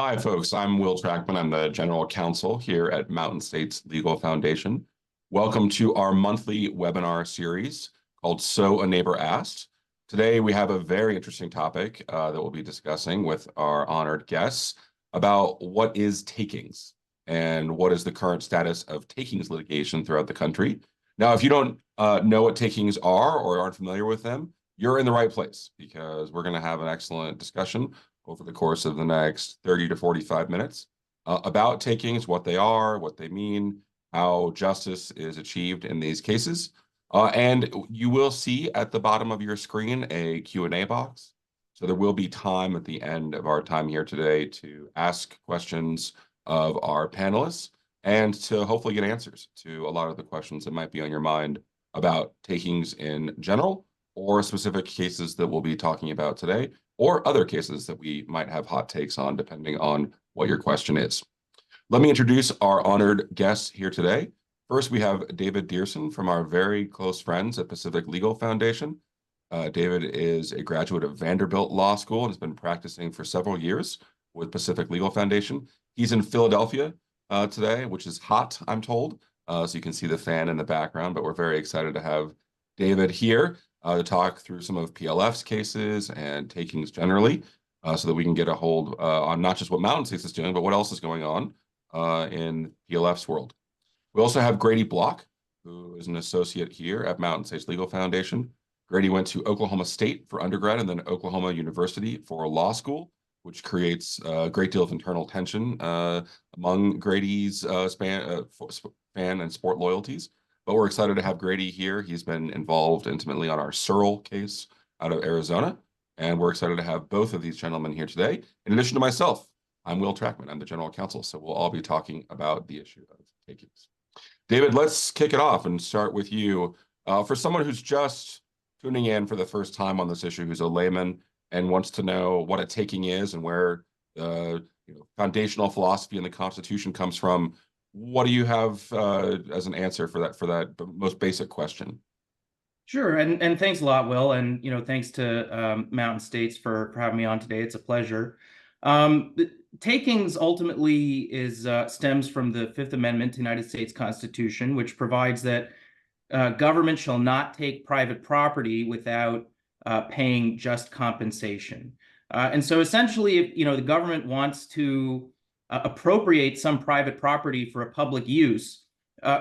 Hi, folks. I'm Will Trackman. I'm the General Counsel here at Mountain States Legal Foundation. Welcome to our monthly webinar series called So a Neighbor Asked. Today, we have a very interesting topic that we'll be discussing with our honored guests about what is takings and what is the current status of takings litigation throughout the country. Now, if you don't know what takings are or aren't familiar with them, you're in the right place because we're going to have an excellent discussion over the course of the next 30 to 45 minutes about takings, what they are, what they mean, how justice is achieved in these cases. And you will see at the bottom of your screen a Q&A box. So there will be time at the end of our time here today to ask questions of our panelists and to hopefully get answers to a lot of the questions that might be on your mind about takings in general or specific cases that we'll be talking about today, or other cases that we might have hot takes on, depending on what your question is. Let me introduce our honored guests here today. First, we have David Deerson from our very close friends at Pacific Legal Foundation. David is a graduate of Vanderbilt Law School and has been practicing for several years with Pacific Legal Foundation. He's in Philadelphia today, which is hot, I'm told. So you can see the fan in the background, but we're very excited to have David here to talk through some of PLF's cases and takings generally, so that we can get a hold on not just what Mountain States is doing, but what else is going on in PLF's world. We also have Grady Block, who is an associate here at Mountain States Legal Foundation. Grady went to Oklahoma State for undergrad and then Oklahoma University for law school, which creates a great deal of internal tension among Grady's fan and sport loyalties. But we're excited to have Grady here. He's been involved intimately on our Searle case out of Arizona. And we're excited to have both of these gentlemen here today. In addition to myself, I'm Will Trackman. I'm the General Counsel. So we'll all be talking about the issue of takings. David, let's kick it off and start with you. For someone who's just tuning in for the first time on this issue, who's a layman and wants to know what a taking is and where foundational philosophy in the Constitution comes from, what do you have as an answer for that most basic question? Sure, and thanks a lot, Will, and thanks to Mountain States for having me on today. It's a pleasure. Takings ultimately stems from the Fifth Amendment to the United States Constitution, which provides that government shall not take private property without paying just compensation. And so essentially, if the government wants to appropriate some private property for a public use,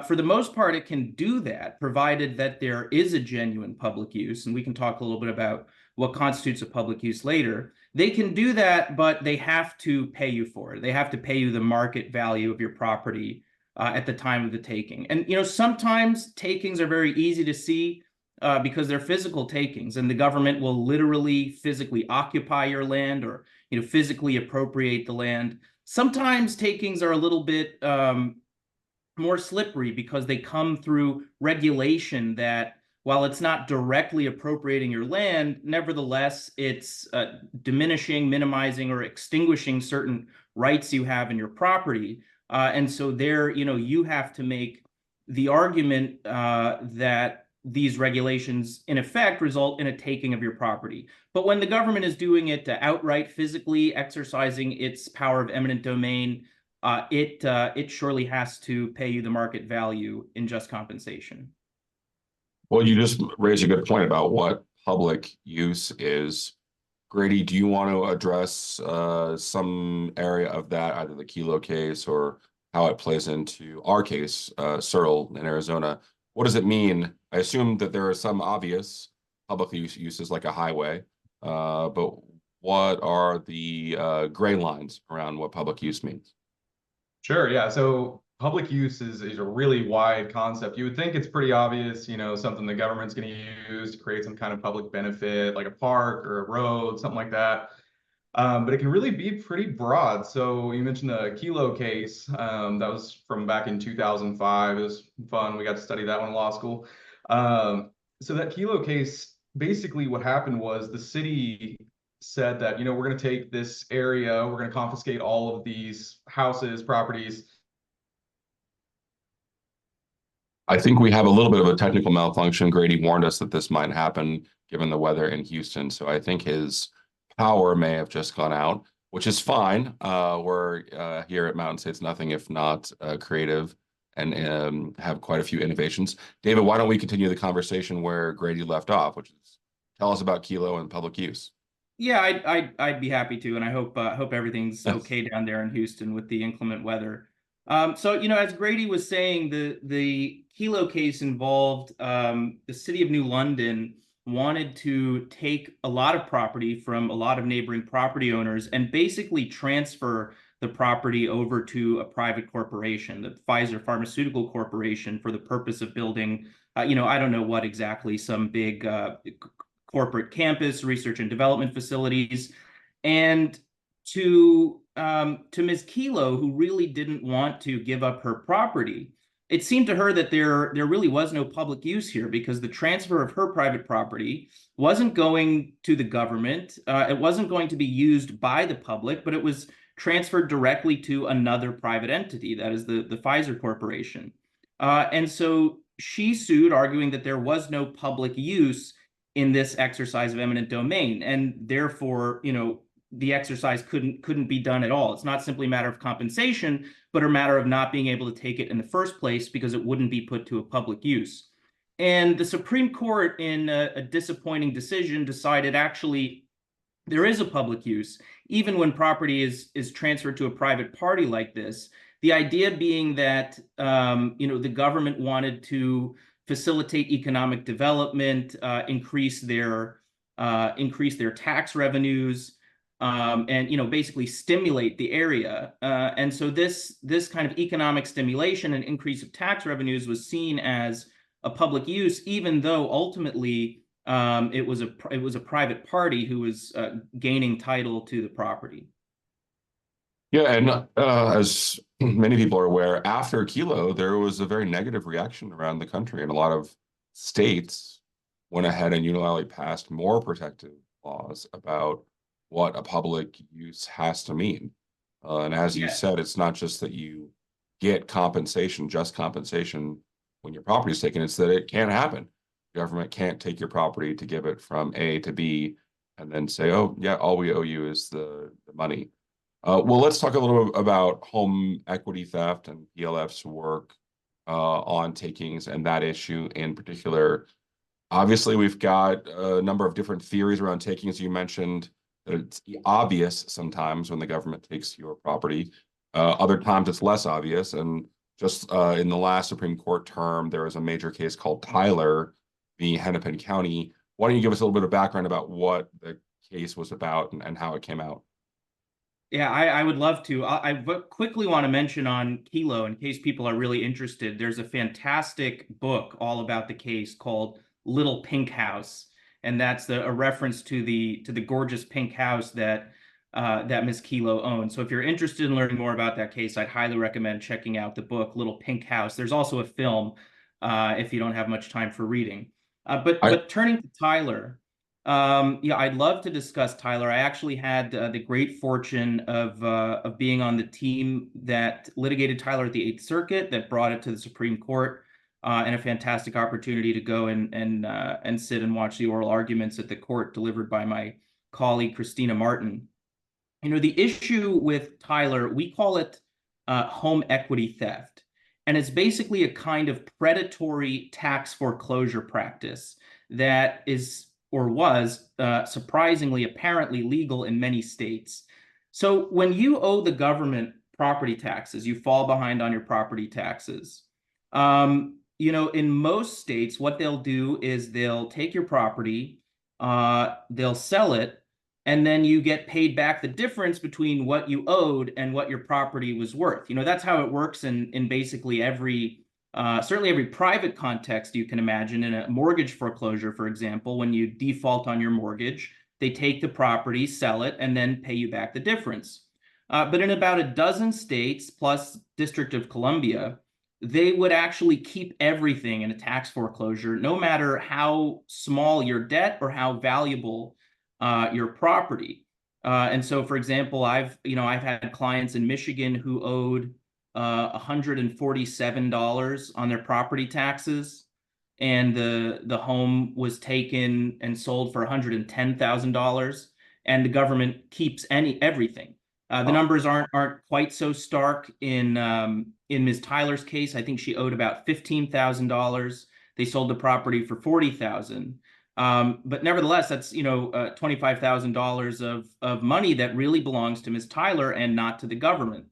for the most part, it can do that, provided that there is a genuine public use. And we can talk a little bit about what constitutes a public use later. They can do that, but they have to pay you for it. They have to pay you the market value of your property at the time of the taking. And sometimes takings are very easy to see because they're physical takings, and the government will literally physically occupy your land or physically appropriate the land. Sometimes takings are a little bit more slippery because they come through regulation that, while it's not directly appropriating your land, nevertheless, it's diminishing, minimizing, or extinguishing certain rights you have in your property. And so there, you have to make the argument that these regulations, in effect, result in a taking of your property. But when the government is doing it outright physically exercising its power of eminent domain, it surely has to pay you the market value in just compensation. Well, you just raised a good point about what public use is. Grady, do you want to address some area of that, either the Kelo case or how it plays into our case, Searle in Arizona? What does it mean? I assume that there are some obvious public uses like a highway, but what are the gray lines around what public use means? Sure, yeah. So public use is a really wide concept. You would think it's pretty obvious, something the government's going to use to create some kind of public benefit, like a park or a road, something like that. But it can really be pretty broad. So you mentioned the Kelo case. That was from back in 2005. It was fun. We got to study that one in law school. So that Kelo case, basically what happened was the city said that, we're going to take this area, we're going to confiscate all of these houses, properties. I think we have a little bit of a technical malfunction. Grady warned us that this might happen given the weather in Houston. So I think his power may have just gone out. which is fine. We're here at Mountain States nothing if not creative and have quite a few innovations. David, why don't we continue the conversation where Grady left off, which is tell us about Kelo and public use. Yeah, I'd be happy to, and I hope everything's Yes. okay down there in Houston with the inclement weather. So as Grady was saying, the Kelo case involved the city of New London wanted to take a lot of property from a lot of neighboring property owners and basically transfer the property over to a private corporation, the Pfizer Pharmaceutical Corporation, for the purpose of building, I don't know what exactly, some big corporate campus, research and development facilities, and to Ms. Kelo, who really didn't want to give up her property. It seemed to her that there really was no public use here because the transfer of her private property wasn't going to the government. It wasn't going to be used by the public, but it was transferred directly to another private entity, that is the Pfizer Corporation. And so she sued, arguing that there was no public use in this exercise of eminent domain, and therefore, the exercise couldn't be done at all. It's not simply a matter of compensation, but a matter of not being able to take it in the first place because it wouldn't be put to a public use. And the Supreme Court, in a disappointing decision, decided actually there is a public use, even when property is transferred to a private party like this. The idea being that the government wanted to facilitate economic development, increase their tax revenues, and basically stimulate the area. And so this kind of economic stimulation and increase of tax revenues was seen as a public use, even though ultimately it was a private party who was gaining title to the property. Yeah, and as many people are aware, after Kelo, there was a very negative reaction around the country, and a lot of states went ahead and unilaterally passed more protective laws about what a public use has to mean. And as you said, it's not just that you get compensation, just compensation when your property is taken, it's that it can't happen. The government can't take your property to give it from A to B and then say, oh, yeah, all we owe you is the money. Well, let's talk a little bit about home equity theft and PLF's work on takings and that issue in particular. Obviously, we've got a number of different theories around takings. You mentioned that it's obvious sometimes when the government takes your property. Other times it's less obvious. And just in the last Supreme Court term, there was a major case called Tyler v. Hennepin County. Why don't you give us a little bit of background about what the case was about and how it came out? Yeah, I would love to. I quickly want to mention on Kelo, in case people are really interested, there's a fantastic book all about the case called Little Pink House, and that's a reference to the gorgeous pink house that Ms. Kelo owned. So if you're interested in learning more about that case, I'd highly recommend checking out the book Little Pink House. There's also a film if you don't have much time for reading. But turning to Tyler. Yeah, I'd love to discuss Tyler. I actually had the great fortune of being on the team that litigated Tyler at the Eighth Circuit, that brought it to the Supreme Court, and a fantastic opportunity to go and sit and watch the oral arguments at the court delivered by my colleague Christina Martin. The issue with Tyler, we call it home equity theft, and it's basically a kind of predatory tax foreclosure practice that is, or was, surprisingly, apparently legal in many states. So when you owe the government property taxes, you fall behind on your property taxes. In most states, what they'll do is they'll take your property, they'll sell it, and then you get paid back the difference between what you owed and what your property was worth. That's how it works in basically certainly every private context you can imagine. In a mortgage foreclosure, for example, when you default on your mortgage, they take the property, sell it, and then pay you back the difference. But in about a dozen states, plus District of Columbia, they would actually keep everything in a tax foreclosure, no matter how small your debt or how valuable your property. And so, for example, I've had clients in Michigan who owed $147 on their property taxes, and the home was taken and sold for $110,000, and the government keeps everything. The numbers aren't quite so stark in Ms. Tyler's case. I think she owed about $15,000. They sold the property for $40,000. But nevertheless, that's $25,000 of money that really belongs to Ms. Tyler and not to the government.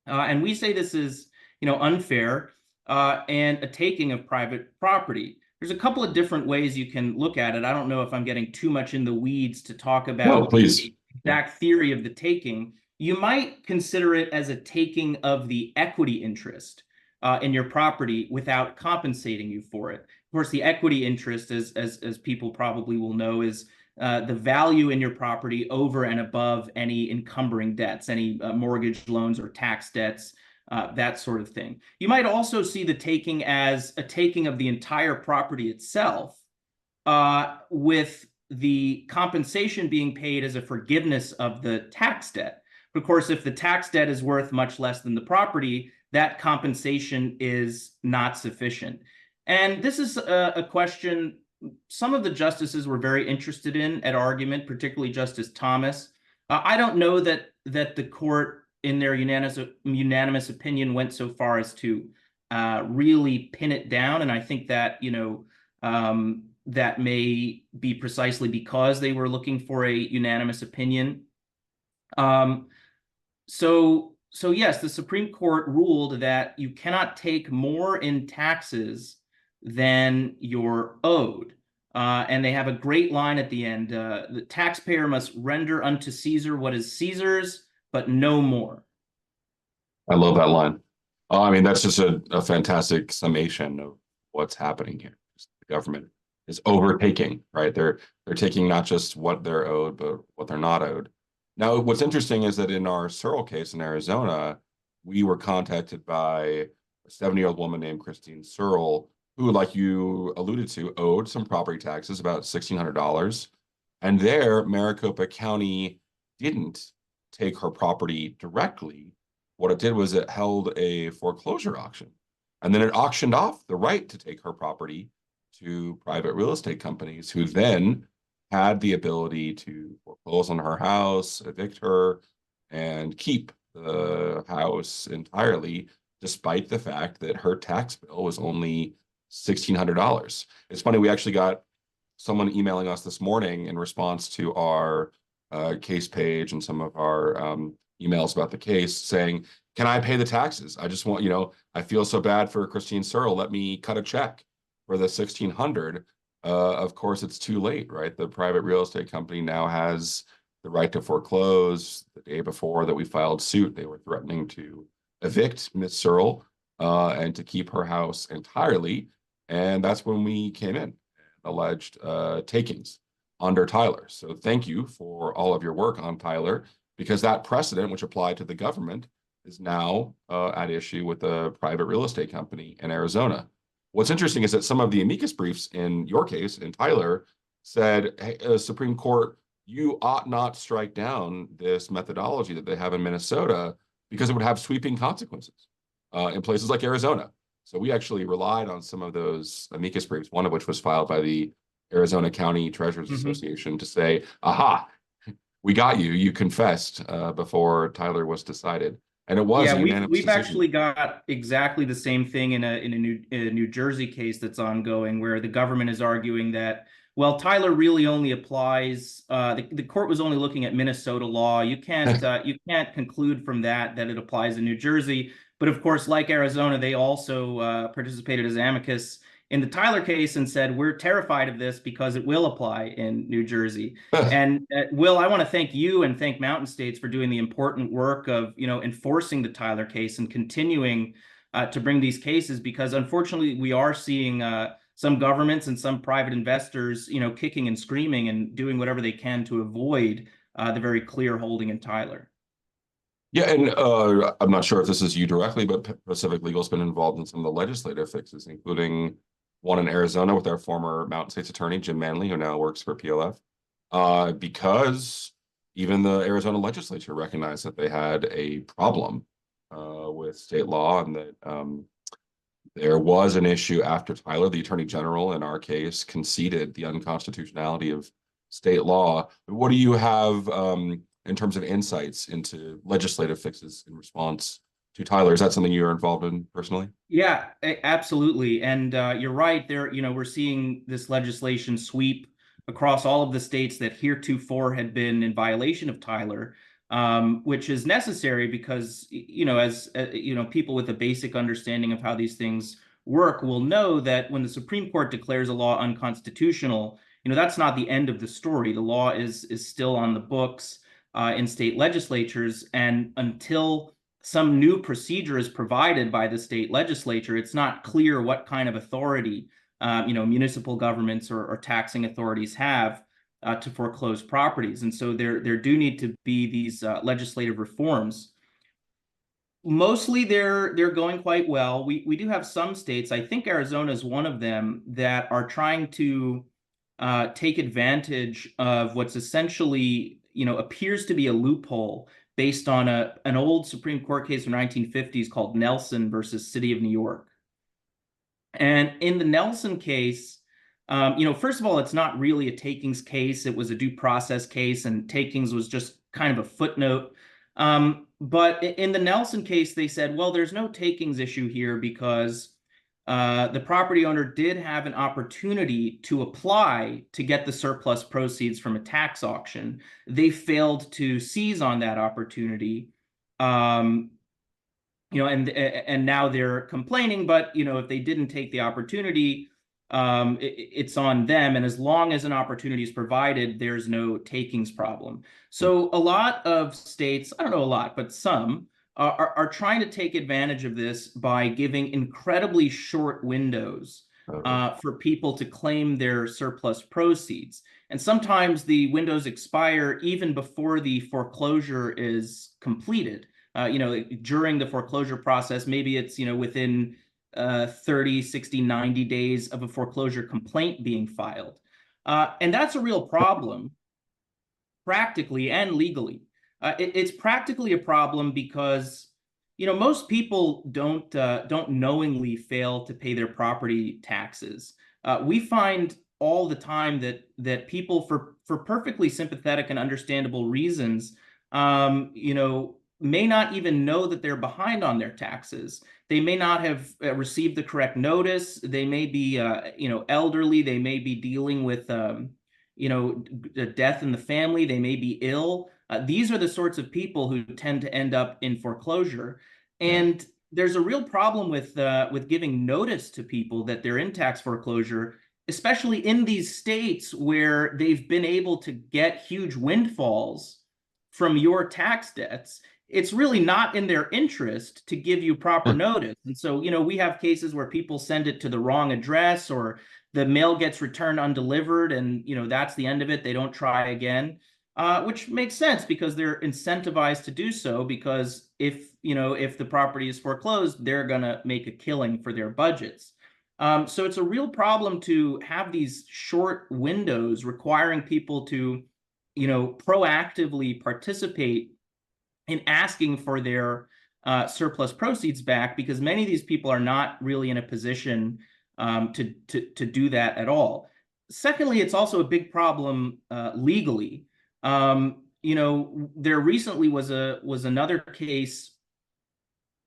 And we say this is unfair and a taking of private property. There's a couple of different ways you can look at it. I don't know if I'm getting too much in the weeds to talk about No, please. the exact theory of the taking. You might consider it as a taking of the equity interest in your property without compensating you for it. Of course, the equity interest, as people probably will know, is the value in your property over and above any encumbering debts, any mortgage loans or tax debts, that sort of thing. You might also see the taking as a taking of the entire property itself, with the compensation being paid as a forgiveness of the tax debt. But of course, if the tax debt is worth much less than the property, that compensation is not sufficient. And this is a question some of the justices were very interested in at argument, particularly Justice Thomas. I don't know that the court, in their unanimous opinion, went so far as to really pin it down. And I think that that may be precisely because they were looking for a unanimous opinion. So yes, the Supreme Court ruled that you cannot take more in taxes than you're owed. And they have a great line at the end. The taxpayer must render unto Caesar what is Caesar's, but no more. I love that line. I mean, that's just a fantastic summation of what's happening here. The government is overtaking, right? They're taking not just what they're owed, but what they're not owed. Now, what's interesting is that in our Searle case in Arizona, we were contacted by a 70-year-old woman named Christine Searle, who, like you alluded to, owed some property taxes, about $1,600. And there, Maricopa County didn't take her property directly. What it did was it held a foreclosure auction, and then it auctioned off the right to take her property to private real estate companies, who then had the ability to foreclose on her house, evict her, and keep the house entirely, despite the fact that her tax bill was only $1,600. It's funny, we actually got someone emailing us this morning in response to our case page and some of our emails about the case saying, can I pay the taxes? I just want, I feel so bad for Christine Searle. Let me cut a check for the $1,600. Of course, it's too late, right? The private real estate company now has the right to foreclose. The day before that we filed suit, they were threatening to evict Ms. Searle and to keep her house entirely. And that's when we came in and alleged takings under Tyler. So thank you for all of your work on Tyler, because that precedent, which applied to the government, is now at issue with the private real estate company in Arizona. What's interesting is that some of the amicus briefs in your case, in Tyler, said, hey, Supreme Court, you ought not strike down this methodology that they have in Minnesota because it would have sweeping consequences in places like Arizona. So we actually relied on some of those amicus briefs, one of which was filed by the Arizona County Treasurers Association, to say, aha, we got you. You confessed before Tyler was decided. And it was a unanimous we've decision. actually got exactly the same thing in a New Jersey case that's ongoing, where the government is arguing that, well, Tyler really only applies. The court was only looking at Minnesota law. You can't conclude from that it applies in New Jersey. But of course, like Arizona, they also participated as amicus in the Tyler case and said, we're terrified of this because it will apply in New Jersey. And Will, I want to thank you and thank Mountain States for doing the important work of, enforcing the Tyler case and continuing to bring these cases, because unfortunately we are seeing some governments and some private investors, kicking and screaming and doing whatever they can to avoid the very clear holding in Tyler. Yeah, and I'm not sure if this is you directly, but Pacific Legal's been involved in some of the legislative fixes, including one in Arizona with our former Mountain States attorney, Jim Manley, who now works for PLF, because even the Arizona legislature recognized that they had a problem with state law, and that there was an issue after Tyler. The attorney general in our case conceded the unconstitutionality of state law. What do you have in terms of insights into legislative fixes in response to Tyler. Is that something you're involved in personally? Yeah, absolutely. And you're right there. We're seeing this legislation sweep across all of the states that heretofore had been in violation of Tyler, which is necessary because, as people with a basic understanding of how these things work will know that when the Supreme Court declares a law unconstitutional, that's not the end of the story. The law is still on the books in state legislatures, and until some new procedure is provided by the state legislature, it's not clear what kind of authority municipal governments or taxing authorities have to foreclose properties. And so there do need to be these legislative reforms. Mostly they're going quite well. We do have some states, I think Arizona is one of them, that are trying to take advantage of what's essentially appears to be a loophole based on an old Supreme Court case from the 1950s called Nelson versus City of New York. And in the Nelson case, first of all, it's not really a takings case. It was a due process case, and takings was just kind of a footnote. But in the Nelson case, they said, well, there's no takings issue here because the property owner did have an opportunity to apply to get the surplus proceeds from a tax auction. They failed to seize on that opportunity, and now they're complaining. But if they didn't take the opportunity, it's on them. And as long as an opportunity is provided, there's no takings problem. So a lot of states, I don't know a lot, but some are trying to take advantage of this by giving incredibly short windows for people to claim their surplus proceeds. And sometimes the windows expire even before the foreclosure is completed. During the foreclosure process, maybe it's, within 30, 60, 90 days of a foreclosure complaint being filed. And that's a real problem, practically and legally. It's practically a problem because, most people don't knowingly fail to pay their property taxes. We find all the time that people, for perfectly sympathetic and understandable reasons, may not even know that they're behind on their taxes. They may not have received the correct notice. They may be, elderly. They may be dealing with, death in the family. They may be ill. These are the sorts of people who tend to end up in foreclosure. And there's a real problem with giving notice to people that they're in tax foreclosure, especially in these states where they've been able to get huge windfalls from your tax debts. It's really not in their interest to give you proper notice. And so, we have cases where people send it to the wrong address, or the mail gets returned undelivered, and, that's the end of it. They don't try again, which makes sense because they're incentivized to do so, because if the property is foreclosed, they're going to make a killing for their budgets. So it's a real problem to have these short windows requiring people to, proactively participate in asking for their surplus proceeds back, because many of these people are not really in a position to do that at all. Secondly, it's also a big problem legally. There recently was another case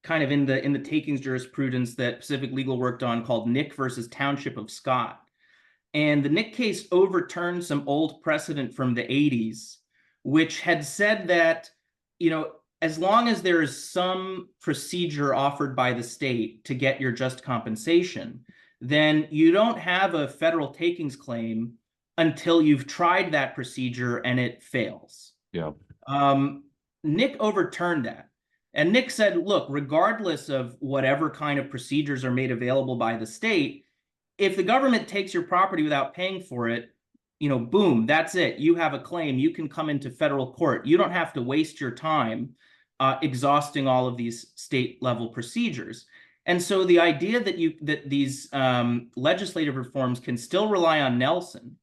kind of in the takings jurisprudence that Pacific Legal worked on called Nick versus Township of Scott. And the Nick case overturned some old precedent from the 80s, which had said that, as long as there is some procedure offered by the state to get your just compensation, then you don't have a federal takings claim until you've tried that procedure and it fails. Yeah. Nick overturned that. And Nick said, look, regardless of whatever kind of procedures are made available by the state, if the government takes your property without paying for it, boom, that's it. You have a claim. You can come into federal court. You don't have to waste your time exhausting all of these state level procedures. And so the idea that these legislative reforms can still rely on Nelson,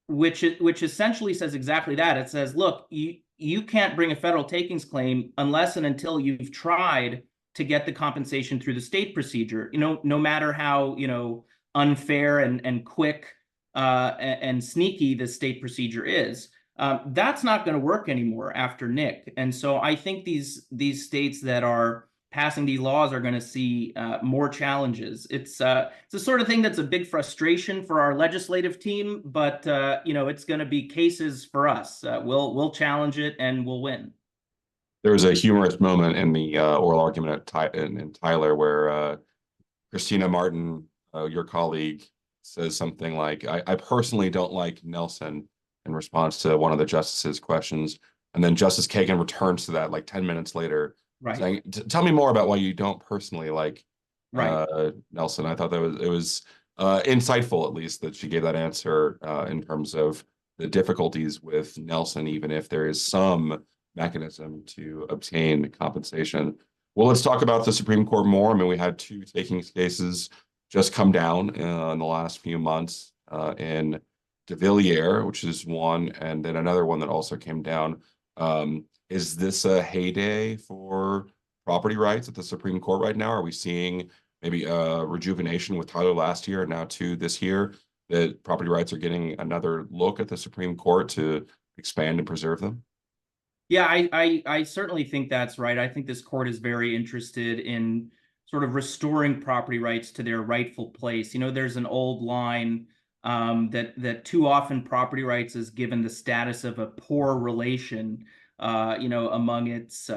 which essentially says exactly that. It says, look, you can't bring a federal takings claim unless and until you've tried to get the compensation through the state procedure. No matter how unfair and quick and sneaky the state procedure is. That's not going to work anymore after Nick. And so I think these states that are passing these laws are going to see more challenges. It's the sort of thing that's a big frustration for our legislative team, but it's going to be cases for us. We'll challenge it and we'll win. There was a humorous moment in the oral argument in Tyler where Christina Martin, your colleague, says something like, I personally don't like Nelson in response to one of the justices' questions. And then Justice Kagan returns to that like 10 minutes later, saying, tell me more about why you don't personally like Nelson. I thought it was insightful, at least, that she gave that answer in terms of the difficulties with Nelson, even if there is some mechanism to obtain compensation. Well, let's talk about the Supreme Court more. I mean, we had two takings cases just come down in the last few months in de Villiers, which is one, and then another one that also came down. Is this a heyday for property rights at the Supreme Court right now? Are we seeing maybe a rejuvenation with Tyler last year and now too this year that property rights are getting another look at the Supreme Court to expand and preserve them? Yeah, I certainly think that's right. I think this court is very interested in sort of restoring property rights to their rightful place. There's an old line that too often property rights is given the status of a poor relation, among its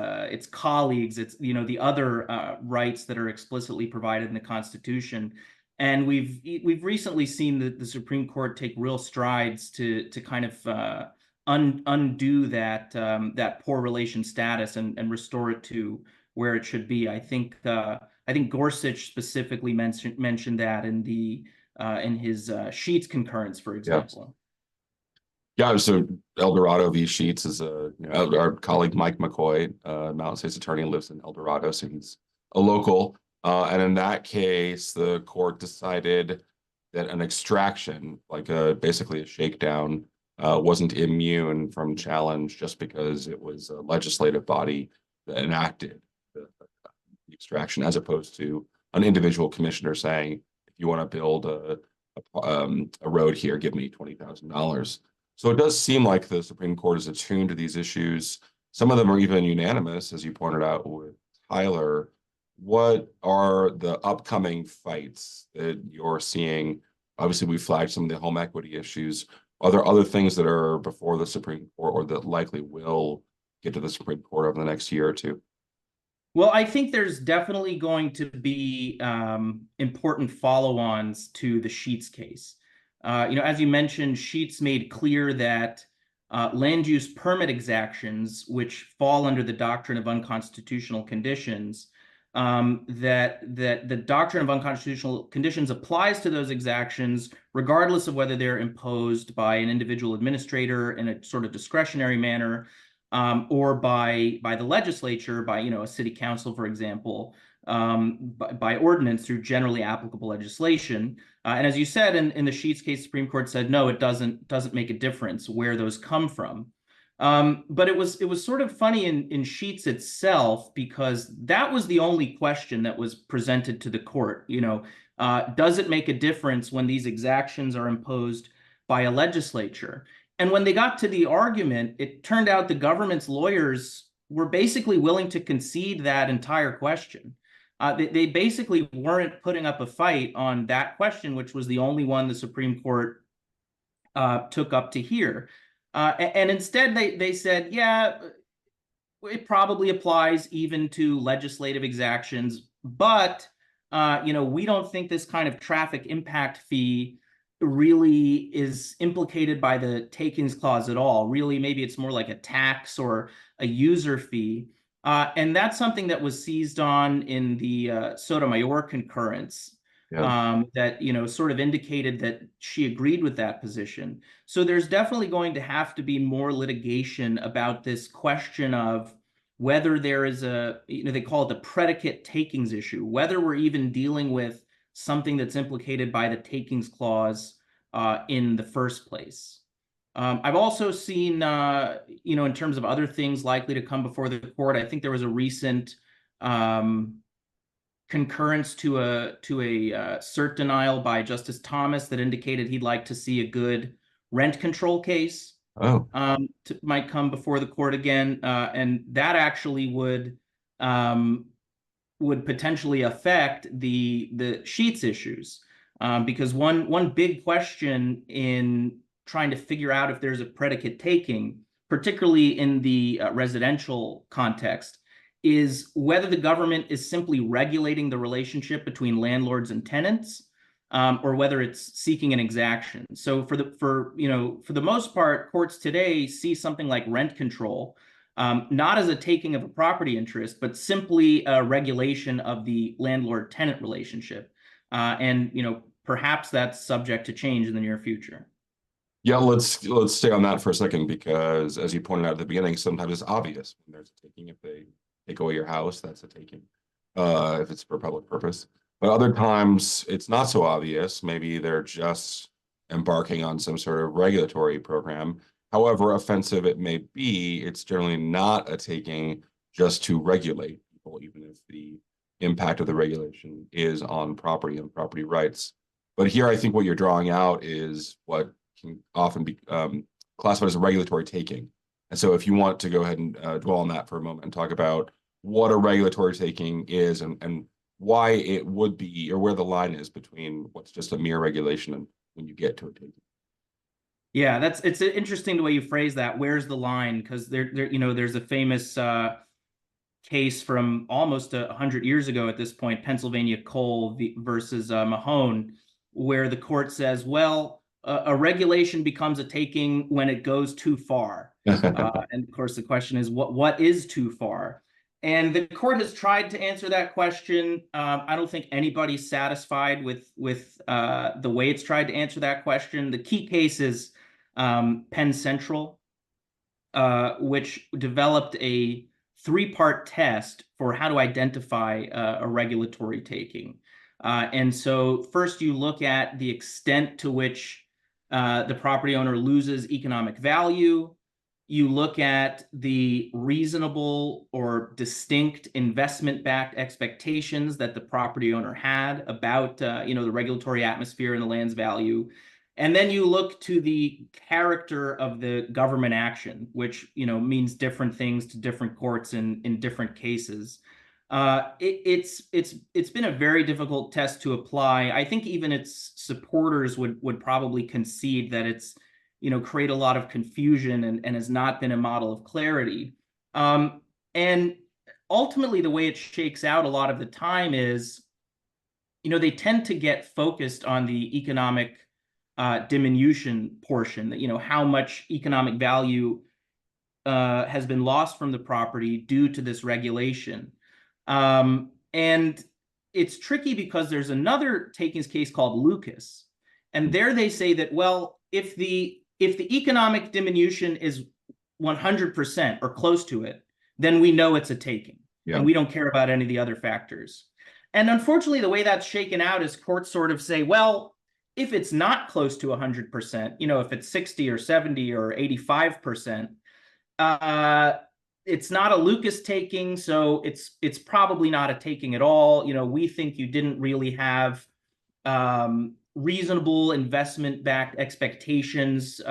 colleagues. It's the other rights that are explicitly provided in the Constitution. And we've recently seen the Supreme Court take real strides to kind of undo that poor relation status and restore it to where it should be. I think Gorsuch specifically mentioned that in his Sheets concurrence, for example. Yeah, so El Dorado v. Sheets is our colleague Mike McCoy, Mountain State's attorney, lives in El Dorado, so he's a local. And in that case, the court decided that an extraction, like basically a shakedown, wasn't immune from challenge just because it was a legislative body that enacted the extraction, as opposed to an individual commissioner saying, if you want to build a road here, give me $20,000. So it does seem like the Supreme Court is attuned to these issues. Some of them are even unanimous, as you pointed out with Tyler. What are the upcoming fights that you're seeing? Obviously, we flagged some of the home equity issues. Are there other things that are before the Supreme Court or that likely will get to the Supreme Court over the next year or two? Well, I think there's definitely going to be important follow-ons to the Sheets case. As you mentioned, Sheets made clear that land use permit exactions, which fall under the doctrine of unconstitutional conditions, that the doctrine of unconstitutional conditions applies to those exactions regardless of whether they're imposed by an individual administrator in a sort of discretionary manner, or by the legislature, by a city council, for example, by ordinance through generally applicable legislation. And as you said, in the Sheets case, Supreme Court said no, it doesn't make a difference where those come from. But it was sort of funny in Sheets itself, because that was the only question that was presented to the court. Does it make a difference when these exactions are imposed by a legislature? And when they got to the argument, it turned out the government's lawyers were basically willing to concede that entire question. They basically weren't putting up a fight on that question, which was the only one the Supreme Court took up to hear. And instead, they said, yeah, it probably applies even to legislative exactions, but we don't think this kind of traffic impact fee really is implicated by the takings clause at all. Really, maybe it's more like a tax or a user fee. And that's something that was seized on in the Sotomayor concurrence. Yeah. That sort of indicated that she agreed with that position. So there's definitely going to have to be more litigation about this question of whether there is they call it the predicate takings issue, whether we're even dealing with something that's implicated by the takings clause in the first place. I've also seen, in terms of other things likely to come before the court, I think there was a recent concurrence to a cert denial by Justice Thomas that indicated he'd like to see a good rent control case. Oh, might come before the court again, and that actually would potentially affect the Sheets issues, because one big question in trying to figure out if there's a predicate taking, particularly in the residential context, is whether the government is simply regulating the relationship between landlords and tenants, or whether it's seeking an exaction. So for the most part, courts today see something like rent control, not as a taking of a property interest, but simply a regulation of the landlord-tenant relationship. And perhaps that's subject to change in the near future. yeah. Let's stay on that for a second because, as you pointed out at the beginning, sometimes it's obvious when there's a taking. If they take away your house, that's a taking. If it's for public purpose. But other times it's not so obvious. Maybe they're just embarking on some sort of regulatory program. However offensive it may be, it's generally not a taking just to regulate people, even if the impact of the regulation is on property and property rights. But here, I think what you're drawing out is what can often be classified as a regulatory taking. And so if you want to go ahead and dwell on that for a moment and talk about what a regulatory taking is and why it would be, or where the line is between what's just a mere regulation and when you get to a taking. Yeah, it's interesting the way you phrase that. Where's the line? Because there's a famous case from almost 100 years ago at this point, Pennsylvania Coal versus Mahone, where the court says, well, a regulation becomes a taking when it goes too far. And of course, the question is, what is too far? And the court has tried to answer that question. I don't think anybody's satisfied with the way it's tried to answer that question. The key case is Penn Central, which developed a three-part test for how to identify a regulatory taking. And so first you look at the extent to which the property owner loses economic value. You look at the reasonable or distinct investment-backed expectations that the property owner had about the regulatory atmosphere and the land's value. And then you look to the character of the government action, which means different things to different courts in different cases. It's been a very difficult test to apply. I think even its supporters would probably concede that it's create a lot of confusion and has not been a model of clarity. And ultimately, the way it shakes out a lot of the time is, they tend to get focused on the economic diminution portion, that how much economic value has been lost from the property due to this regulation. And it's tricky because there's another takings case called Lucas, and there they say that, well, if the economic diminution is 100% or close to it, then we know it's a taking, and we don't care about any of the other factors. And unfortunately, the way that's shaken out is courts sort of say, well, if it's not close to 100%, if it's 60 or 70 or 85%, it's not a Lucas taking, so it's probably not a taking at all. We think you didn't really have reasonable investment-backed expectations.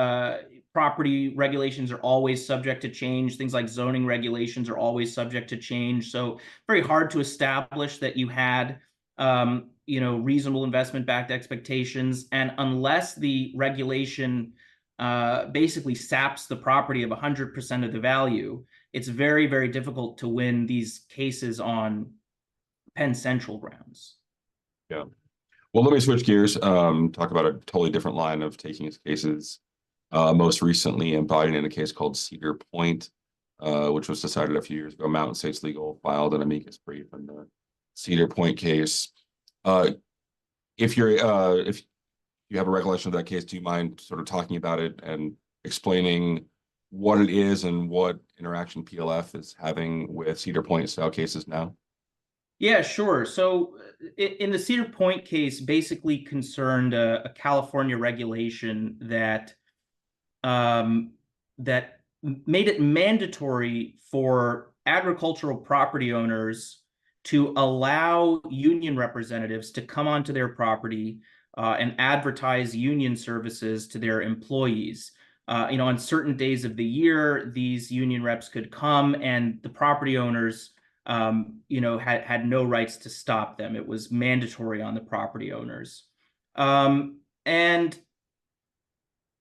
Property regulations are always subject to change. Things like zoning regulations are always subject to change. So very hard to establish that you had reasonable investment-backed expectations. And unless the regulation basically saps the property of 100% of the value, it's very, very difficult to win these cases on Penn Central grounds. Yeah. Well, let me switch gears, talk about a totally different line of takings cases. Most recently embodied in a case called Cedar Point, which was decided a few years ago. Mountain States Legal filed an amicus brief in the Cedar Point case. If you have a recollection of that case, do you mind sort of talking about it and explaining what it is and what interaction PLF is having with Cedar Point style cases now? Yeah, sure. So in the Cedar Point case, basically concerned a California regulation that that made it mandatory for agricultural property owners to allow union representatives to come onto their property and advertise union services to their employees. On certain days of the year, these union reps could come, and the property owners, had no rights to stop them. It was mandatory on the property owners. And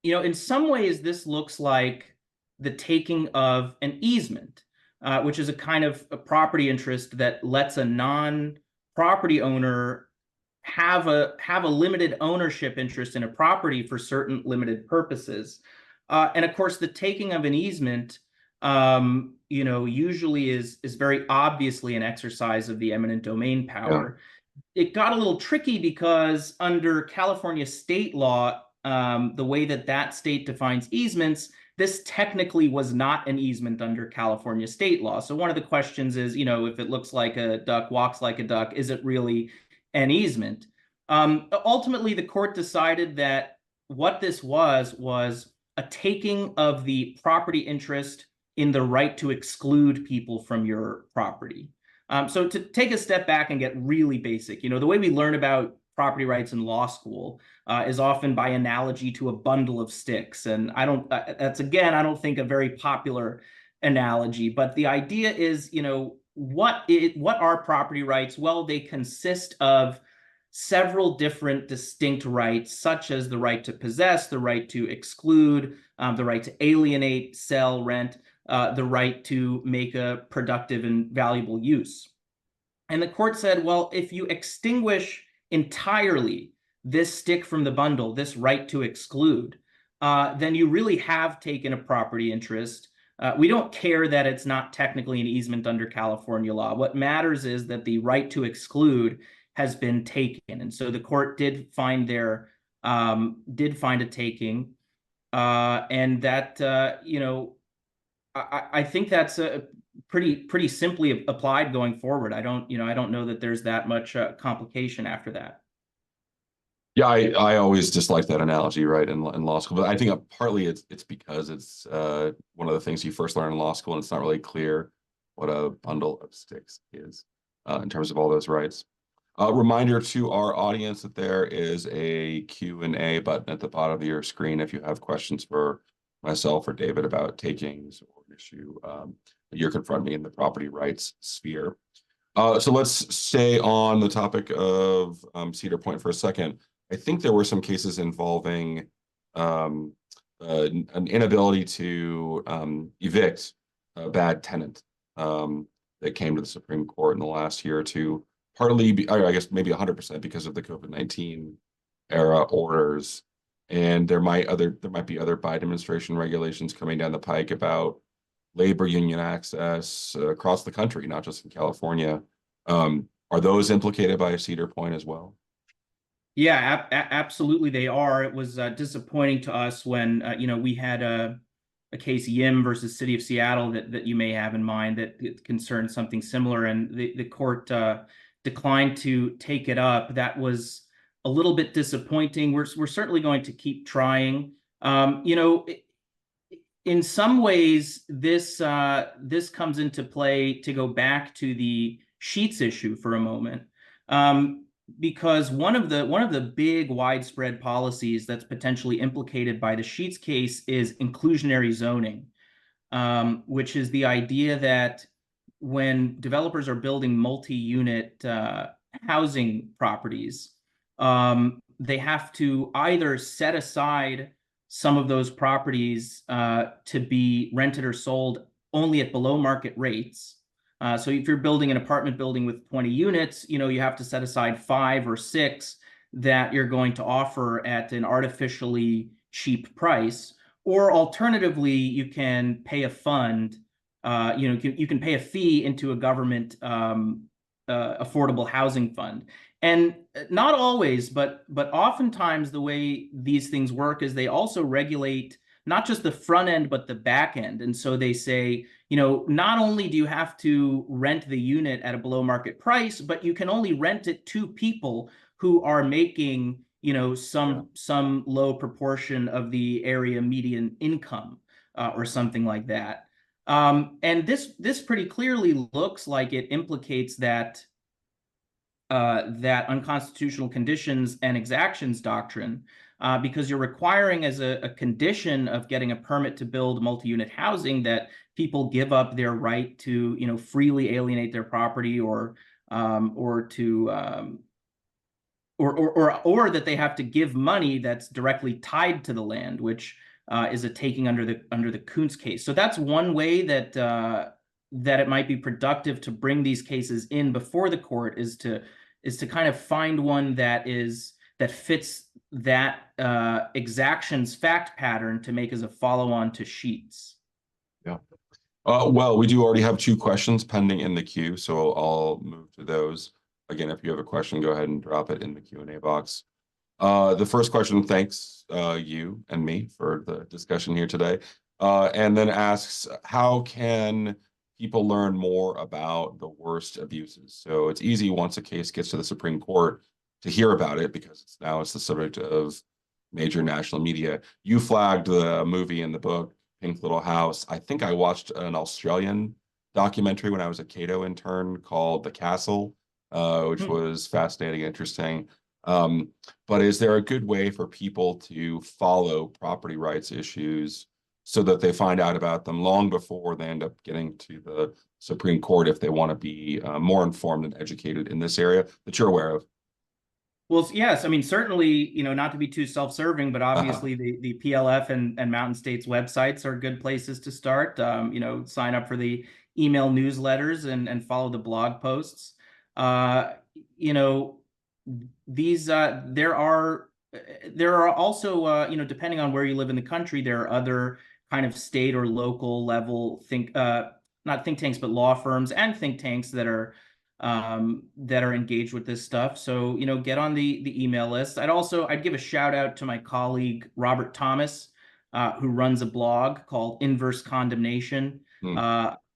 in some ways, this looks like the taking of an easement, which is a kind of a property interest that lets a non-property owner have a limited ownership interest in a property for certain limited purposes. And of course, the taking of an easement, usually is very obviously an exercise of the eminent domain power. Yeah. It got a little tricky because under California state law, the way that state defines easements, this technically was not an easement under California state law. So one of the questions is, if it looks like a duck, walks like a duck, is it really an easement? Ultimately, the court decided that what this was a taking of the property interest in the right to exclude people from your property. So to take a step back and get really basic, the way we learn about property rights in law school is often by analogy to a bundle of sticks. And I don't think a very popular analogy, but the idea is, what are property rights? Well, they consist of several different distinct rights, such as the right to possess, the right to exclude, the right to alienate, sell, rent, the right to make a productive and valuable use. And the court said, well, if you extinguish entirely this stick from the bundle, this right to exclude, then you really have taken a property interest. We don't care that it's not technically an easement under California law. What matters is that the right to exclude has been taken. And so the court did find a taking, and that, I think that's a pretty simply applied going forward. I don't know that there's that much complication after that. Yeah, I always dislike that analogy, right, in law school. But I think partly it's because it's one of the things you first learn in law school, and it's not really clear what a bundle of sticks is in terms of all those rights. Reminder to our audience that there is a Q&A button at the bottom of your screen if you have questions for myself or David about takings or an issue that you're confronting in the property rights sphere. So let's stay on the topic of Cedar Point for a second. I think there were some cases involving an inability to evict a bad tenant that came to the Supreme Court in the last year or two, partly, I guess maybe 100% because of the COVID-19 era orders. And there might be other Biden administration regulations coming down the pike about labor union access across the country, not just in California. Are those implicated by Cedar Point as well? Yeah, absolutely they are. It was disappointing to us when we had a case, Yim versus City of Seattle, that you may have in mind that concerned something similar, and the court declined to take it up. That was a little bit disappointing. We're certainly going to keep trying. In some ways, this comes into play, to go back to the Sheets issue for a moment, because one of the big widespread policies that's potentially implicated by the Sheets case is inclusionary zoning, which is the idea that when developers are building multi-unit housing properties, they have to either set aside some of those properties to be rented or sold only at below market rates. So if you're building an apartment building with 20 units, you have to set aside 5 or 6 that you're going to offer at an artificially cheap price. Or alternatively, you can pay a fund, you can pay a fee into a government affordable housing fund. And not always, but oftentimes the way these things work is they also regulate not just the front end, but the back end. And so they say, not only do you have to rent the unit at a below market price, but you can only rent it to people who are making, some low proportion of the area median income or something like that. And this pretty clearly looks like it implicates that unconstitutional conditions and exactions doctrine, because you're requiring as a condition of getting a permit to build multi-unit housing that people give up their right to, freely alienate their property or that they have to give money that's directly tied to the land, which is a taking under the Kuntz case. So that's one way that that it might be productive to bring these cases in before the court is to kind of find one that fits that exactions fact pattern to make as a follow-on to Sheets. Yeah. Well, we do already have 2 questions pending in the queue, so I'll move to those. Again, if you have a question, go ahead and drop it in the Q&A box. The first question thanks you and me for the discussion here today, and then asks, how can people learn more about the worst abuses? So it's easy once a case gets to the Supreme Court to hear about it because it's the subject of major national media. You flagged the movie and the book, Pink Little House. I think I watched an Australian documentary when I was a Cato intern called The Castle, which was fascinating, interesting. But is there a good way for people to follow property rights issues so that they find out about them long before they end up getting to the Supreme Court if they want to be more informed and educated in this area that you're aware of? Well, yes, I mean, certainly, not to be too self-serving, but obviously the PLF and Mountain States websites are good places to start. Sign up for the email newsletters and follow the blog posts. These there are also depending on where you live in the country, there are other kind of state or local level not think tanks, but law firms and think tanks that are engaged with this stuff. So, get on the email list. I'd give a shout out to my colleague, Robert Thomas, who runs a blog called Inverse Condemnation.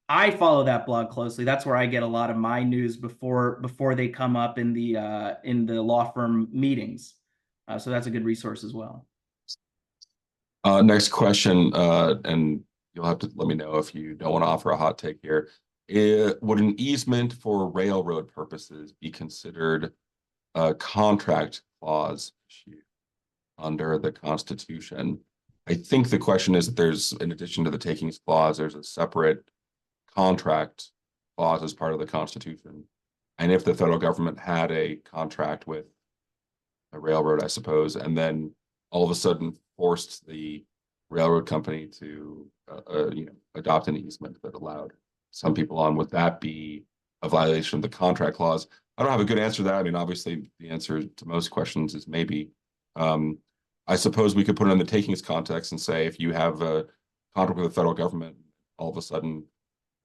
I follow that blog closely. That's where I get a lot of my news before they come up in the law firm meetings. So that's a good resource as well. Next question, and you'll have to let me know if you don't want to offer a hot take here. Would an easement for railroad purposes be considered a contract clause issue under the Constitution? I think the question is that there's, in addition to the takings clause, there's a separate contract clause as part of the Constitution. And if the federal government had a contract with a railroad, I suppose, and then all of a sudden forced the railroad company to adopt an easement that allowed some people on, would that be a violation of the contract clause? I don't have a good answer to that. I mean, obviously, the answer to most questions is maybe. I suppose we could put it in the takings context and say, if you have a contract with the federal government, all of a sudden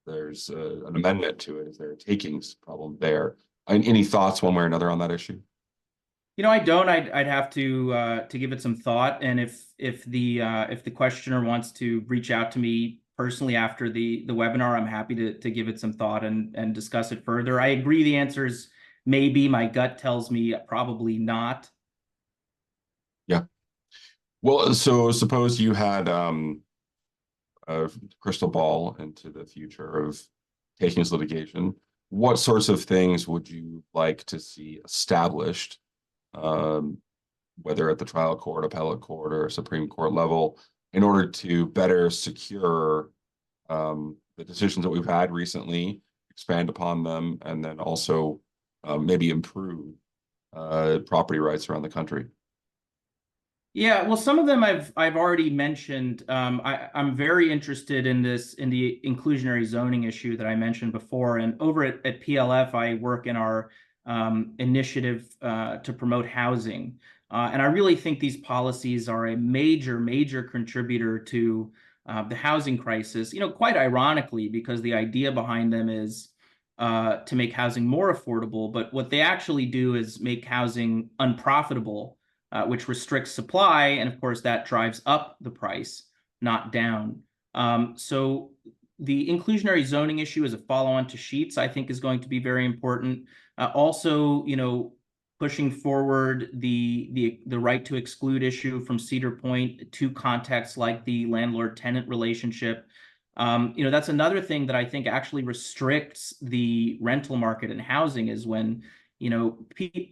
there's an amendment to it. Is there a takings problem there? Any thoughts one way or another on that issue? I don't. I'd have to give it some thought. And if the questioner wants to reach out to me personally after the webinar, I'm happy to give it some thought and discuss it further. I agree the answer is maybe. My gut tells me probably not. Yeah. Well, so suppose you had a crystal ball into the future of takings litigation. What sorts of things would you like to see established, whether at the trial court, appellate court, or Supreme Court level, in order to better secure the decisions that we've had recently, expand upon them, and then also maybe improve property rights around the country? Yeah, well, some of them I've already mentioned. I'm very interested in the inclusionary zoning issue that I mentioned before. And over at PLF, I work in our initiative to promote housing. And I really think these policies are a major contributor to the housing crisis, quite ironically, because the idea behind them is to make housing more affordable. But what they actually do is make housing unprofitable, which restricts supply. And of course, that drives up the price, not down. So the inclusionary zoning issue as a follow-on to Sheets, I think, is going to be very important. Also, pushing forward the right to exclude issue from Cedar Point to contexts like the landlord-tenant relationship. That's another thing that I think actually restricts the rental market and housing, is when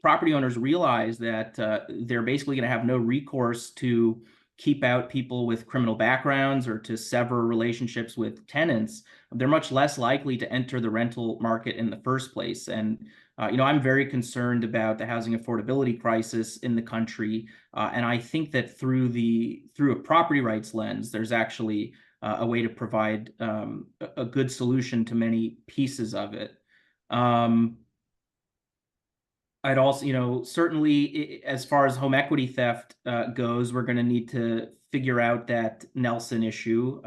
property owners realize that they're basically going to have no recourse to keep out people with criminal backgrounds or to sever relationships with tenants, they're much less likely to enter the rental market in the first place. And I'm very concerned about the housing affordability crisis in the country, and I think that through a property rights lens, there's actually a way to provide a good solution to many pieces of it. I'd also, certainly as far as home equity theft goes, we're going to need to figure out that Nelson issue,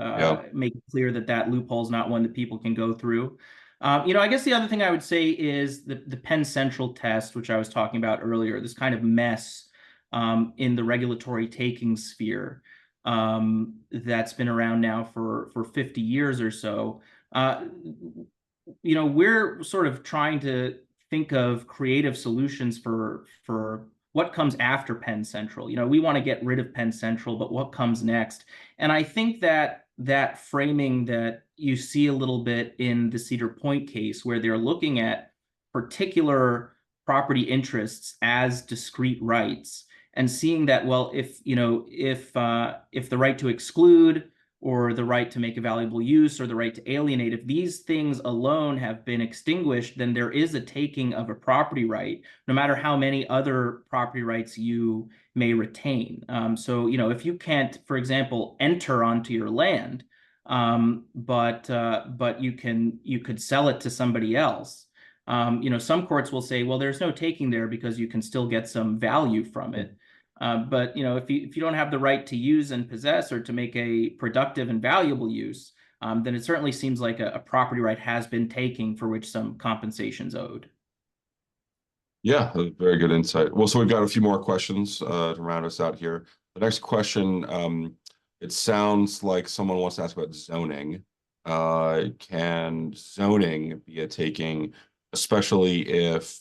make it clear that that loophole is not one that people can go through. I guess the other thing I would say is the Penn Central test, which I was talking about earlier, this kind of mess in the regulatory taking sphere that's been around now for 50 years or so. We're sort of trying to think of creative solutions for what comes after Penn Central. We want to get rid of Penn Central, but what comes next? And I think that framing that you see a little bit in the Cedar Point case, where they're looking at particular property interests as discrete rights and seeing that, well, if the right to exclude or the right to make a valuable use or the right to alienate, if these things alone have been extinguished, then there is a taking of a property right, no matter how many other property rights you may retain. So, if you can't, for example, enter onto your land, but you could sell it to somebody else. Some courts will say, well, there's no taking there because you can still get some value from it. But if you don't have the right to use and possess or to make a productive and valuable use, then it certainly seems like a property right has been taken for which some compensation's owed. Yeah, very good insight. Well, so we've got a few more questions to round us out here. The next question, it sounds like someone wants to ask about zoning. Can zoning be a taking, especially if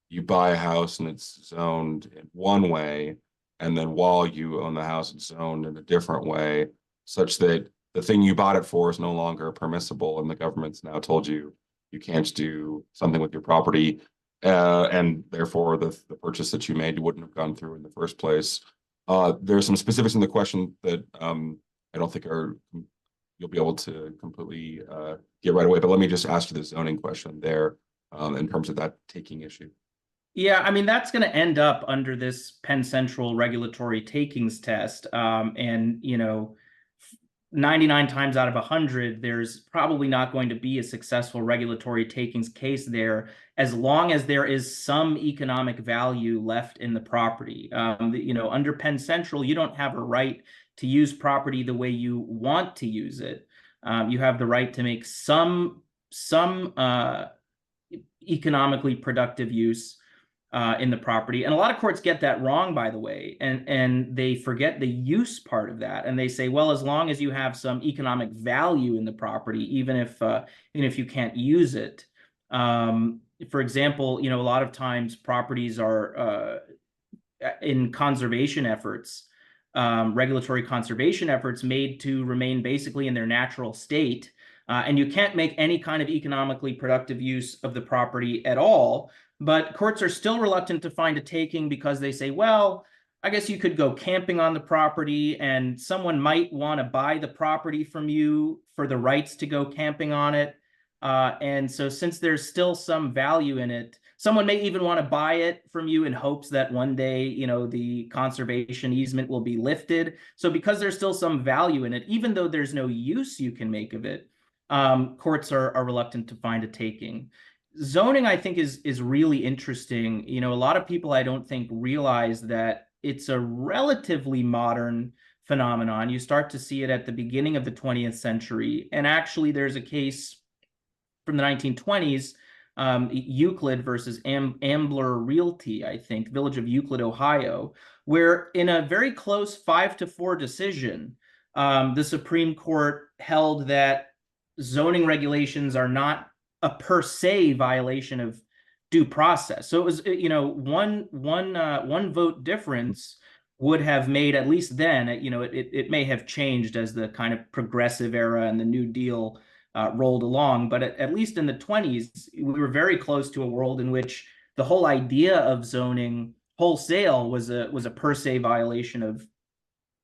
you buy a house and it's zoned in one way, and then while you own the house, it's zoned in a different way, such that the thing you bought it for is no longer permissible, and the government's now told you you can't do something with your property, and therefore the purchase that you made wouldn't have gone through in the first place. There's some specifics in the question that I don't think you'll be able to completely get right away, but let me just ask you the zoning question there in terms of that taking issue. Yeah, I mean, that's going to end up under this Penn Central regulatory takings test. And 99 times out of 100, there's probably not going to be a successful regulatory takings case there as long as there is some economic value left in the property. Under Penn Central, you don't have a right to use property the way you want to use it. You have the right to make some economically productive use in the property. And a lot of courts get that wrong, by the way, and they forget the use part of that. And they say, well, as long as you have some economic value in the property, even if you can't use it. For example, a lot of times properties are in conservation efforts, regulatory conservation efforts made to remain basically in their natural state. And you can't make any kind of economically productive use of the property at all. But courts are still reluctant to find a taking because they say, well, I guess you could go camping on the property and someone might want to buy the property from you for the rights to go camping on it. And so since there's still some value in it, someone may even want to buy it from you in hopes that one day, the conservation easement will be lifted. So because there's still some value in it, even though there's no use you can make of it, courts are reluctant to find a taking. Zoning, I think, is really interesting. A lot of people, I don't think, realize that it's a relatively modern phenomenon. You start to see it at the beginning of the 20th century. And actually, there's a case from the 1920s, Euclid versus Ambler Realty, I think, Village of Euclid, Ohio, where in a very close 5-4 decision, the Supreme Court held that zoning regulations are not a per se violation of due process. So it was, one vote difference would have made, at least then, it may have changed as the kind of progressive era and the New Deal rolled along. But at least in the 20s, we were very close to a world in which the whole idea of zoning wholesale was a per se violation of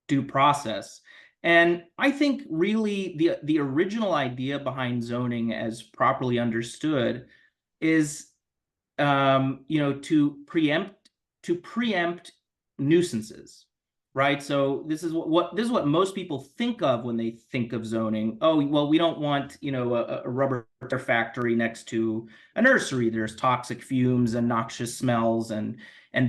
due process. And I think really the original idea behind zoning, as properly understood, is to preempt nuisances, right? So this is what most people think of when they think of zoning. Oh, well, we don't want a rubber factory next to a nursery. There's toxic fumes and noxious smells and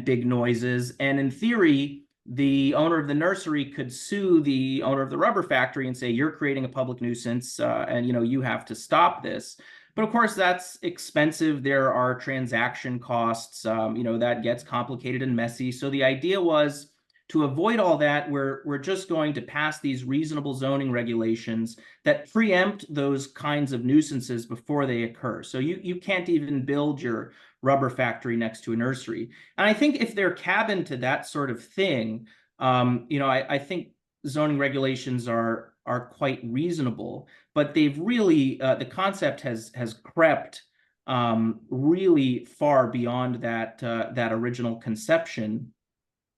big noises. And in theory, the owner of the nursery could sue the owner of the rubber factory and say, you're creating a public nuisance, and you have to stop this. But of course, that's expensive. There are transaction costs. That gets complicated and messy. So the idea was to avoid all that, we're just going to pass these reasonable zoning regulations that preempt those kinds of nuisances before they occur. So you can't even build your rubber factory next to a nursery. And I think if they're cabined to that sort of thing, I think zoning regulations are quite reasonable, but they've really the concept has crept really far beyond that original conception,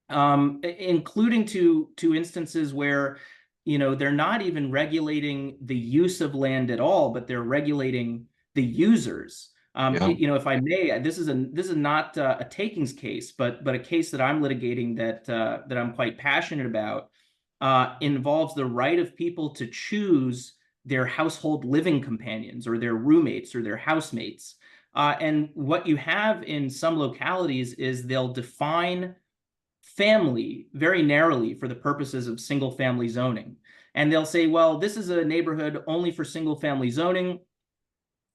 including to instances where they're not even regulating the use of land at all, but they're regulating the users. If I may, this is not a takings case, but a case that I'm litigating that I'm quite passionate about. Involves the right of people to choose their household living companions or their roommates or their housemates. And what you have in some localities is they'll define family very narrowly for the purposes of single family zoning. And they'll say, well, this is a neighborhood only for single family zoning.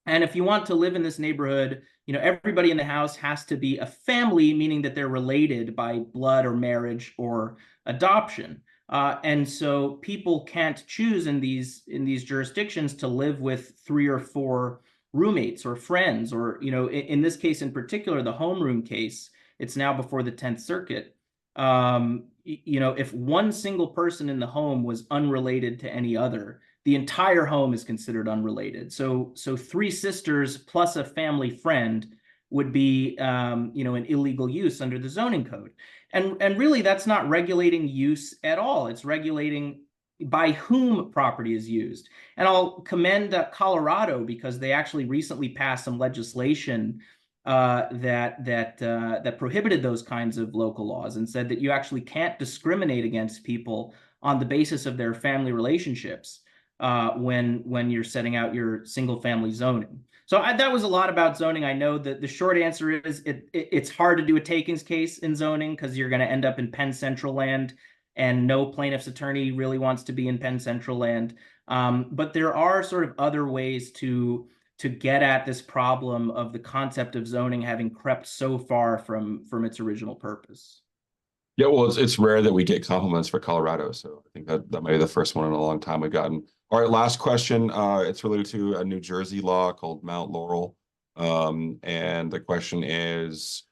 And if you want to live in this neighborhood, everybody in the house has to be a family, meaning that they're related by blood or marriage or adoption. And so people can't choose in these jurisdictions to live with 3 or 4 roommates or friends, or in this case in particular, the homeroom case. It's now before the 10th Circuit. If one single person in the home was unrelated to any other, the entire home is considered unrelated. So 3 sisters plus a family friend would be an illegal use under the zoning code. And really, that's not regulating use at all. It's regulating by whom property is used. And I'll commend Colorado, because they actually recently passed some legislation that prohibited those kinds of local laws and said that you actually can't discriminate against people on the basis of their family relationships when you're setting out your single family zoning. So that was a lot about zoning. I know that the short answer is it's hard to do a takings case in zoning because you're going to end up in Penn Central land, and no plaintiff's attorney really wants to be in Penn Central land. But there are sort of other ways to get at this problem of the concept of zoning having crept so far from its original purpose. Yeah, well, it's rare that we get compliments for Colorado, so I think that might be the first one in a long time we've gotten. All right, last question. It's related to a New Jersey law called Mount Laurel. And the question is,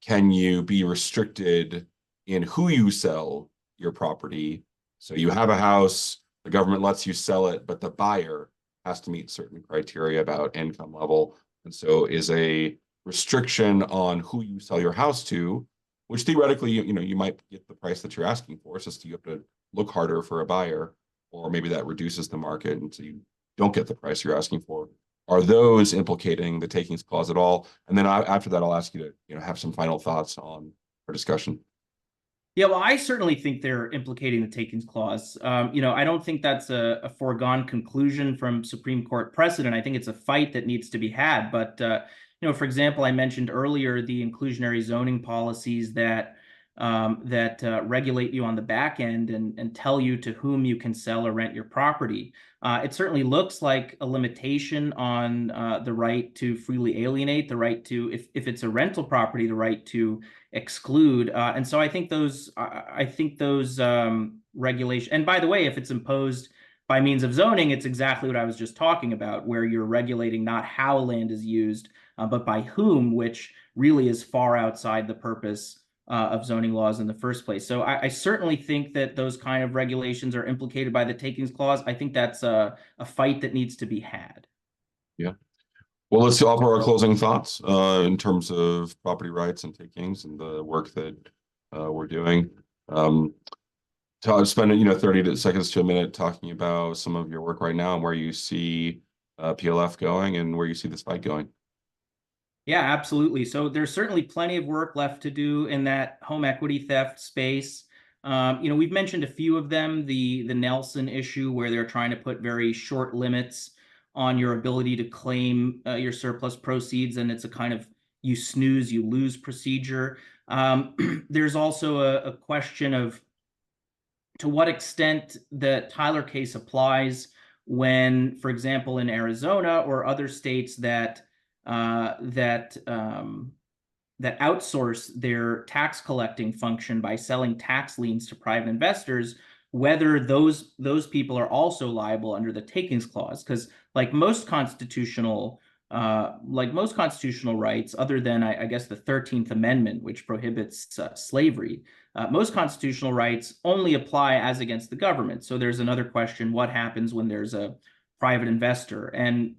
can you be restricted in who you sell your property? So you have a house, the government lets you sell it, but the buyer has to meet certain criteria about income level. And so is a restriction on who you sell your house to, which theoretically, you might get the price that you're asking for. It's just you have to look harder for a buyer, or maybe that reduces the market and so you don't get the price you're asking for. Are those implicating the takings clause at all? And then after that, I'll ask you to have some final thoughts on our discussion. Yeah, well, I certainly think they're implicating the takings clause. I don't think that's a foregone conclusion from Supreme Court precedent. I think it's a fight that needs to be had. But for example, I mentioned earlier the inclusionary zoning policies that regulate you on the back end and tell you to whom you can sell or rent your property. It certainly looks like a limitation on the right to freely alienate, the right to, if it's a rental property, the right to exclude. And so I think those regulations, and by the way, if it's imposed by means of zoning, it's exactly what I was just talking about, where you're regulating not how land is used, but by whom, which really is far outside the purpose of zoning laws in the first place. So I certainly think that those kind of regulations are implicated by the takings clause. I think that's a fight that needs to be had. Yeah. Well, let's offer our closing thoughts in terms of property rights and takings and the work that we're doing. Spend 30 seconds to a minute talking about some of your work right now and where you see PLF going and where you see this fight going. Yeah, absolutely. So there's certainly plenty of work left to do in that home equity theft space. We've mentioned a few of them, the Nelson issue, where they're trying to put very short limits on your ability to claim your surplus proceeds, and it's a kind of you snooze, you lose procedure. There's also a question of to what extent the Tyler case applies when, for example, in Arizona or other states that that outsource their tax collecting function by selling tax liens to private investors, whether those people are also liable under the takings clause. Because like most constitutional rights, other than I guess the 13th Amendment, which prohibits slavery, most constitutional rights only apply as against the government. So there's another question: what happens when there's a private investor? And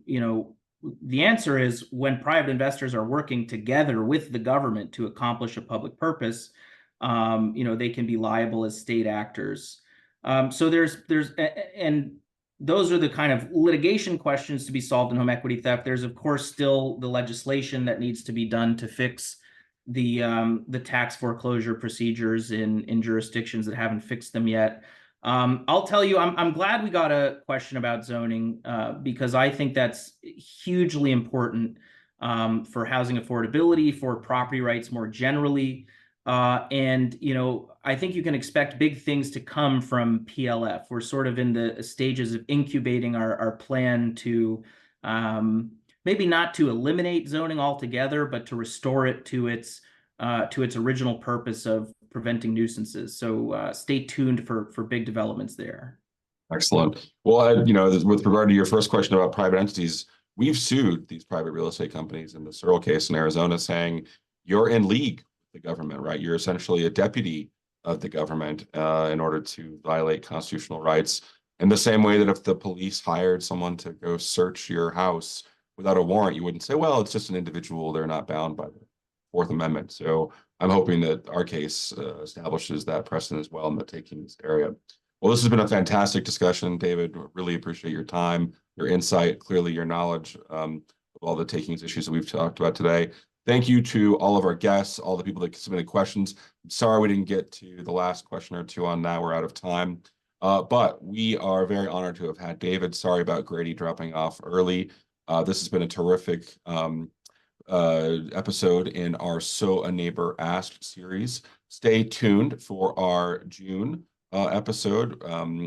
the answer is when private investors are working together with the government to accomplish a public purpose, they can be liable as state actors. So and those are the kind of litigation questions to be solved in home equity theft. There's of course still the legislation that needs to be done to fix the tax foreclosure procedures in jurisdictions that haven't fixed them yet. I'll tell you, I'm glad we got a question about zoning because I think that's hugely important for housing affordability, for property rights more generally. And I think you can expect big things to come from PLF. We're sort of in the stages of incubating our plan to maybe not to eliminate zoning altogether, but to restore it to its original purpose of preventing nuisances. So stay tuned for big developments there. Excellent. Well, with regard to your first question about private entities, we've sued these private real estate companies in the Searle case in Arizona, saying you're in league with the government, right? You're essentially a deputy of the government in order to violate constitutional rights. In the same way that if the police hired someone to go search your house without a warrant, you wouldn't say, well, it's just an individual, they're not bound by the Fourth Amendment. So I'm hoping that our case establishes that precedent as well in the takings area. Well, this has been a fantastic discussion, David. Really appreciate your time, your insight, clearly your knowledge of all the takings issues that we've talked about today. Thank you to all of our guests, all the people that submitted questions. I'm sorry we didn't get to the last question or two on that. We're out of time. But we are very honored to have had David. Sorry about Grady dropping off early. This has been a terrific episode in our So a Neighbor Asked series. Stay tuned for our June episode,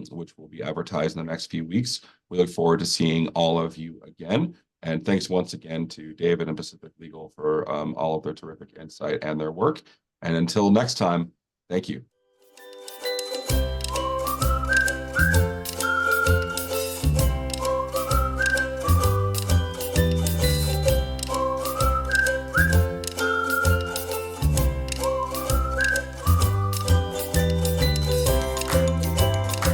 which will be advertised in the next few weeks. We look forward to seeing all of you again. And thanks once again to David and Pacific Legal for all of their terrific insight and their work. And until next time, thank you.